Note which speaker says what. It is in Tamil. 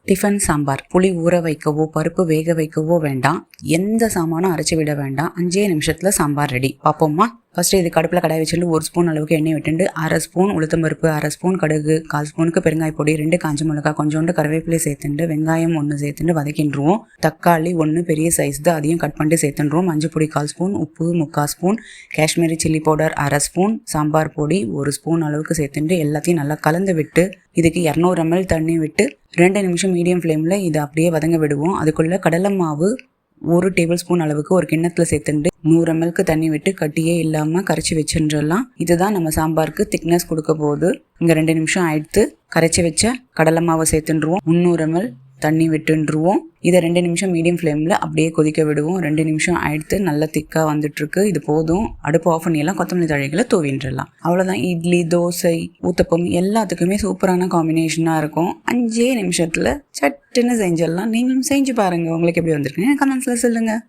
Speaker 1: டிஃபன் சாம்பார். புளி ஊற வைக்கவோ பருப்பு வேக வைக்கவோ வேண்டாம், எந்த சாமானும் அரைச்சி விட வேண்டாம், 5 நிமிஷத்துல சாம்பார் ரெடி. பார்ப்போமா? ஃபஸ்ட்டு இது கடுப்பில் கடாய் வச்சுட்டு 1 ஸ்பூன் அளவுக்கு எண்ணெய் விட்டுண்டு 1/2 ஸ்பூன் உளுத்தம்பருப்பு, 1/2 ஸ்பூன் கடுகு, 1/4 ஸ்பூனுக்கு பெருங்காய பொடி, 2 காஞ்ச மிளகா, கொஞ்சோண்டு கருவேப்பிலை சேர்த்துட்டு வெங்காயம் 1 சேர்த்துட்டு வதக்கின்றுவோம். தக்காளி 1 பெரிய சைஸ் தான், அதையும் கட் பண்ணிட்டு சேர்த்துன்றோம். மஞ்சள் பொடி 1/4 ஸ்பூன், உப்பு 3/4 spoon, Kashmiri chilli powder 1/2 spoon, sambar பொடி 1 ஸ்பூன் அளவுக்கு சேர்த்துட்டு எல்லாத்தையும் நல்லா கலந்து விட்டு இதுக்கு 200 ml தண்ணி விட்டு 2 நிமிஷம் மீடியம் ஃப்ளேமில் இதை அப்படியே வதங்க விடுவோம். அதுக்குள்ளே கடலை மாவு 1 டேபிள் ஸ்பூன் அளவுக்கு ஒரு கிண்ணத்தில் சேர்த்துட்டு 100 ml தண்ணி விட்டு கட்டியே இல்லாமல் கரைச்சி வச்சுன்றலாம். இதுதான் நம்ம சாம்பாருக்கு திக்னஸ் கொடுக்க போகுது. இங்கே 2 நிமிஷம் ஆயிடுத்து. கரைச்சி வச்ச கடலை மாவை சேர்த்துருவோம். 300 ml தண்ணி விட்டுருவோம். இதை 2 நிமிஷம் மீடியம் ஃப்ளேமில் அப்படியே கொதிக்க விடுவோம். 2 நிமிஷம் ஆயிடுத்து. நல்லா திக்காக வந்துட்டுருக்கு. இது போதும். அடுப்பு ஆஃப் பண்ணியெல்லாம் கொத்தமல்லி தழைகளை தூவின்றலாம். அவ்வளோதான். இட்லி, தோசை, ஊத்தப்பம் எல்லாத்துக்குமே சூப்பரான காம்பினேஷனாக இருக்கும். 5 நிமிஷத்தில் சட்டுன்னு செஞ்சிடலாம். நீங்களும் செஞ்சு பாருங்கள். உங்களுக்கு எப்படி வந்திருக்குன்னு கமெண்ட்ஸில் சொல்லுங்கள்.